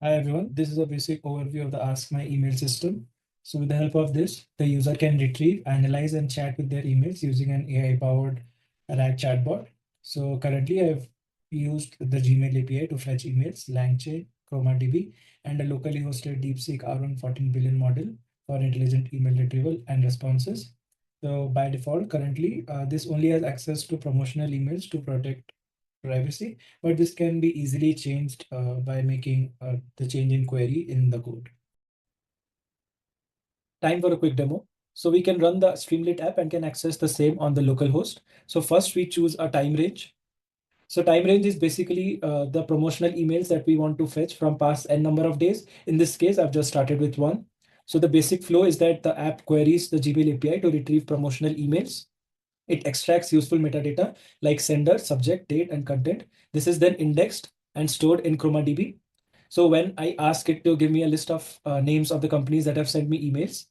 Hi everyone, this is a basic overview of the Ask My Email system. So with the help of this, the user can retrieve, analyze, and chat with their emails using an AI-powered RAG chatbot. So currently I've used the Gmail API to fetch emails, LangChain, ChromaDB, and a locally hosted DeepSeek R1 14 billion model for intelligent email retrieval and responses. So by default, currently, this only has access to promotional emails to protect privacy, but this can be easily changed by making the change in query in the code. Time for a quick demo. So we can run the Streamlit app and can access the same on the local host. So first we choose a time range. So time range is basically the promotional emails that we want to fetch from past n number of days. In this case, I've just started with one. So the basic flow is that the app queries the Gmail API to retrieve promotional emails. It extracts useful metadata like sender, subject, date, and content. This is then indexed and stored in ChromaDB. So when I ask it to give me a list of names of the companies that have sent me emails,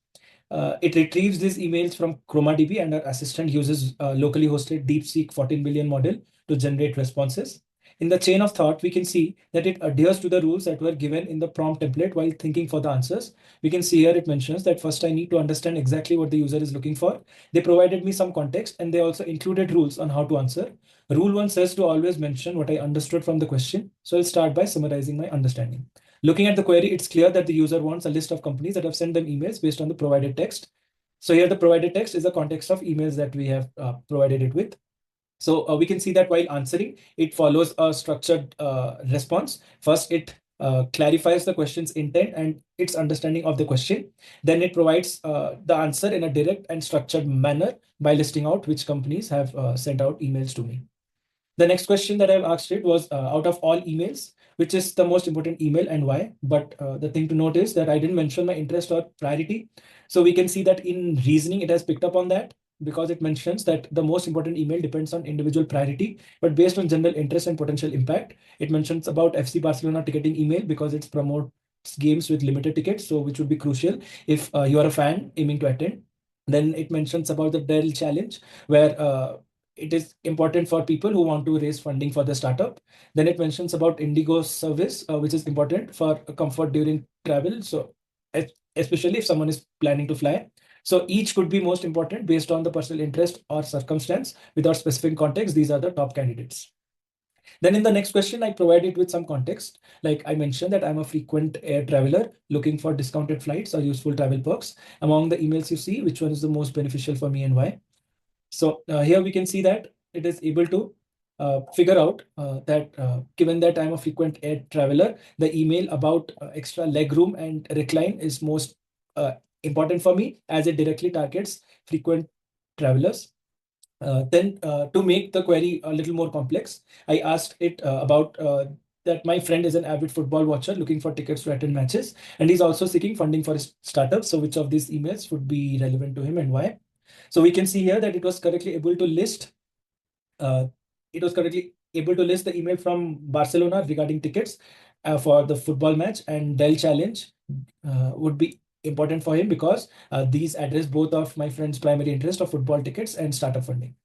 it retrieves these emails from ChromaDB, and our assistant uses locally hosted DeepSeek 14 billion model to generate responses. In the chain of thought, we can see that it adheres to the rules that were given in the prompt template while thinking for the answers. We can see here it mentions that first I need to understand exactly what the user is looking for. They provided me some context and they also included rules on how to answer. Rule 1 says to always mention what I understood from the question. So I'll start by summarizing my understanding. Looking at the query, it's clear that the user wants a list of companies that have sent them emails based on the provided text. So here the provided text is the context of emails that we have provided it with. So we can see that while answering, it follows a structured response. First, it clarifies the question's intent and its understanding of the question. Then it provides the answer in a direct and structured manner by listing out which companies have sent out emails to me. The next question that I've asked it was out of all emails, which is the most important email and why? But the thing to note is that I didn't mention my interest or priority. So we can see that in reasoning, it has picked up on that because it mentions that the most important email depends on individual priority, but based on general interest and potential impact. It mentions about FC Barcelona ticketing email because it promotes games with limited tickets, so which would be crucial if you are a fan aiming to attend. Then it mentions about the Dell challenge, where it is important for people who want to raise funding for the startup. Then it mentions about Indigo service, which is important for comfort during travel. So especially if someone is planning to fly. So each could be most important based on the personal interest or circumstance. Without specific context, these are the top candidates. Then in the next question, I provided with some context. Like I mentioned that I'm a frequent air traveler looking for discounted flights or useful travel perks. Among the emails you see, which one is the most beneficial for me and why? So here we can see that it is able to figure out that given that I'm a frequent air traveler, the email about extra legroom and recline is most important for me as it directly targets frequent travelers. Then to make the query a little more complex, I asked it about that my friend is an avid football watcher looking for tickets to attend matches, and he's also seeking funding for his startup. So which of these emails would be relevant to him and why? So we can see here that it was correctly able to list the email from Barcelona regarding tickets for the football match, and Dell challenge would be important for him because these address both of my friend's primary interest of football tickets and startup funding.